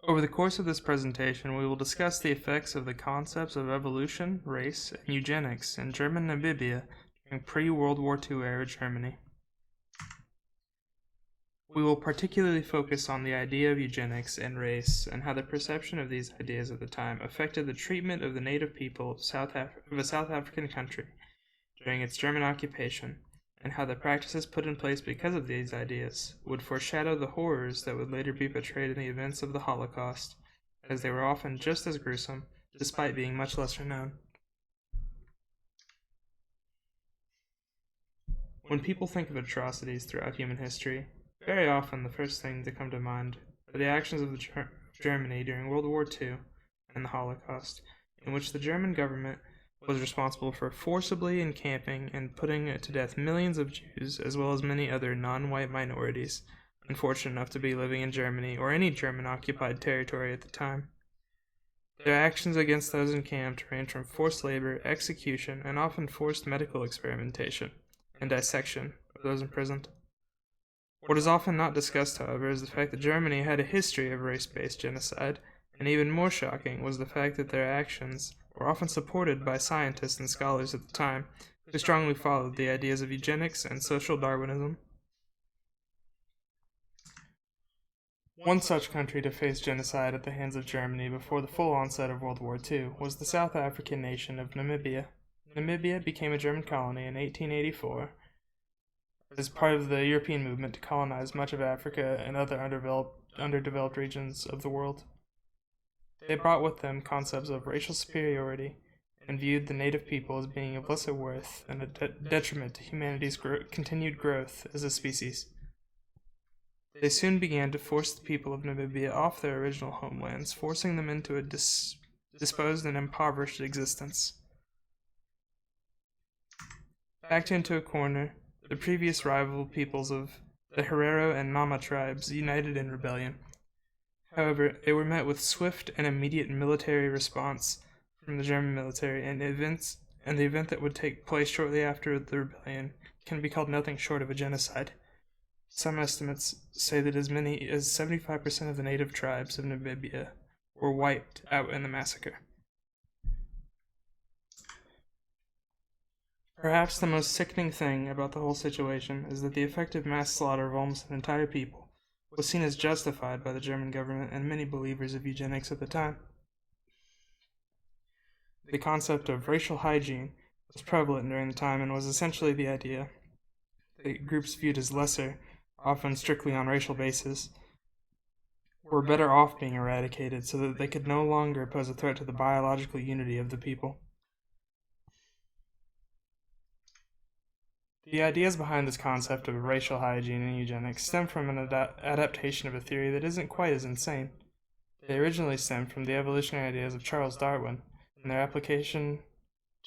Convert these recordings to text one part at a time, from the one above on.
Over the course of this presentation, we will discuss the effects of the concepts of evolution, race, and eugenics in German Namibia during pre-World War II era Germany. We will particularly focus on the idea of eugenics and race, and how the perception of these ideas at the time affected the treatment of the native people of a South African country during its German occupation, and how the practices put in place because of these ideas would foreshadow the horrors that would later be portrayed in the events of the Holocaust, as they were often just as gruesome, despite being much lesser known. When people think of atrocities throughout human history, very often the first thing to come to mind are the actions of Germany during World War II and the Holocaust, in which the German government was responsible for forcibly encamping and putting to death millions of Jews, as well as many other non-white minorities, unfortunate enough to be living in Germany or any German-occupied territory at the time. Their actions against those encamped range from forced labor, execution, and often forced medical experimentation and dissection of those imprisoned. What is often not discussed, however, is the fact that Germany had a history of race-based genocide, and even more shocking was the fact that their actions were often supported by scientists and scholars at the time, who strongly followed the ideas of eugenics and social Darwinism. One such country to face genocide at the hands of Germany before the full onset of World War II was the South African nation of Namibia. Namibia became a German colony in 1884 as part of the European movement to colonize much of Africa and other underdeveloped regions of the world. They brought with them concepts of racial superiority and viewed the native people as being of lesser worth and a detriment to humanity's continued growth as a species. They soon began to force the people of Namibia off their original homelands, forcing them into a disposed and impoverished existence. Backed into a corner, the previous rival peoples of the Herero and Nama tribes united in rebellion. However, they were met with swift and immediate military response from the German military, and the event that would take place shortly after the rebellion can be called nothing short of a genocide. Some estimates say that as many as 75% of the native tribes of Namibia were wiped out in the massacre. Perhaps the most sickening thing about the whole situation is that the effective mass slaughter of almost an entire people was seen as justified by the German government and many believers of eugenics at the time. The concept of racial hygiene was prevalent during the time and was essentially the idea that groups viewed as lesser, often strictly on racial basis, were better off being eradicated so that they could no longer pose a threat to the biological unity of the people. The ideas behind this concept of racial hygiene and eugenics stem from an adaptation of a theory that isn't quite as insane. They originally stemmed from the evolutionary ideas of Charles Darwin, and their application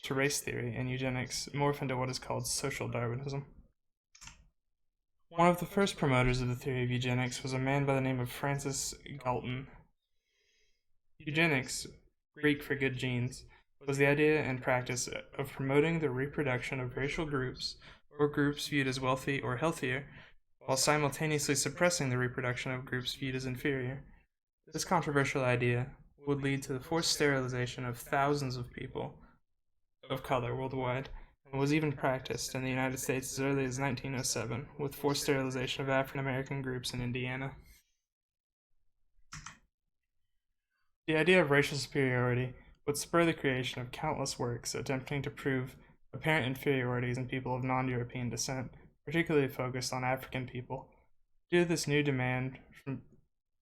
to race theory and eugenics morph into what is called social Darwinism. One of the first promoters of the theory of eugenics was a man by the name of Francis Galton. Eugenics, Greek for good genes, was the idea and practice of promoting the reproduction of racial groups or groups viewed as wealthy or healthier, while simultaneously suppressing the reproduction of groups viewed as inferior. This controversial idea would lead to the forced sterilization of thousands of people of color worldwide, and was even practiced in the United States as early as 1907, with forced sterilization of African American groups in Indiana. The idea of racial superiority would spur the creation of countless works attempting to prove apparent inferiorities in people of non-European descent, particularly focused on African people. Due to this new demand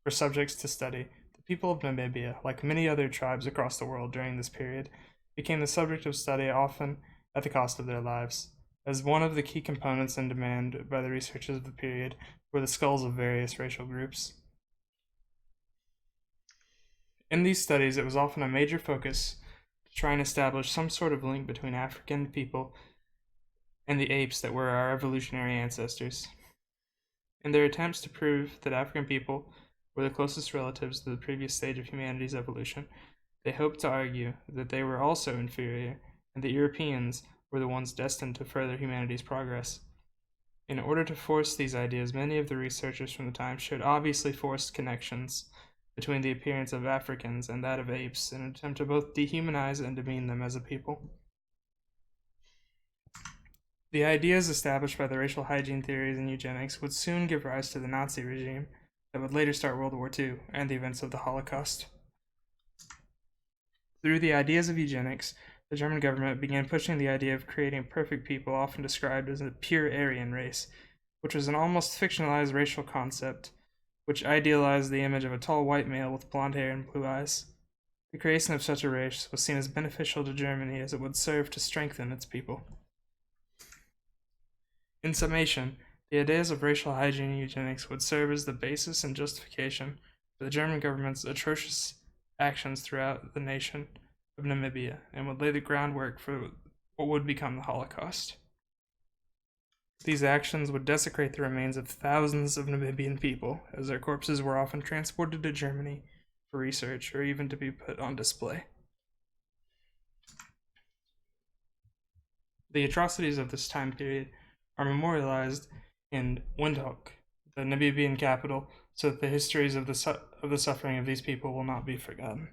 for subjects to study, the people of Namibia, like many other tribes across the world during this period, became the subject of study often at the cost of their lives. As one of the key components in demand by the researchers of the period were the skulls of various racial groups. In these studies, it was often a major focus to try and establish some sort of link between African people and the apes that were our evolutionary ancestors. In their attempts to prove that African people were the closest relatives to the previous stage of humanity's evolution, they hoped to argue that they were also inferior, and that Europeans were the ones destined to further humanity's progress. In order to force these ideas, many of the researchers from the time showed obviously forced connections between the appearance of Africans and that of apes in an attempt to both dehumanize and demean them as a people. The ideas established by the racial hygiene theories and eugenics would soon give rise to the Nazi regime that would later start World War II and the events of the Holocaust. Through the ideas of eugenics, the German government began pushing the idea of creating perfect people, often described as a pure Aryan race, which was an almost fictionalized racial concept, which idealized the image of a tall white male with blonde hair and blue eyes. The creation of such a race was seen as beneficial to Germany as it would serve to strengthen its people. In summation, the ideas of racial hygiene and eugenics would serve as the basis and justification for the German government's atrocious actions throughout the nation of Namibia and would lay the groundwork for what would become the Holocaust. These actions would desecrate the remains of thousands of Namibian people, as their corpses were often transported to Germany for research or even to be put on display. The atrocities of this time period are memorialized in Windhoek, the Namibian capital, so that the histories of the suffering of these people will not be forgotten.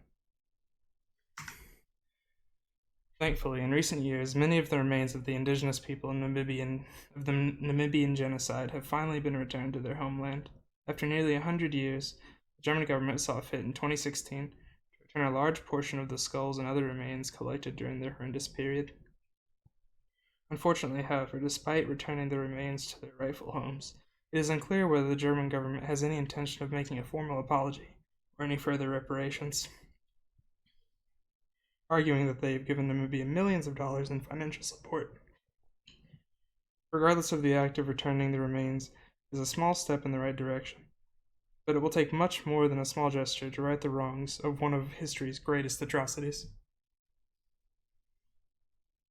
Thankfully, in recent years, many of the remains of the indigenous people in the Namibian genocide have finally been returned to their homeland. After nearly 100 years, the German government saw fit in 2016 to return a large portion of the skulls and other remains collected during their horrendous period. Unfortunately, however, despite returning the remains to their rightful homes, it is unclear whether the German government has any intention of making a formal apology or any further reparations, arguing that they have given Namibia millions of dollars in financial support. Regardless of the act of returning the remains is a small step in the right direction, but it will take much more than a small gesture to right the wrongs of one of history's greatest atrocities.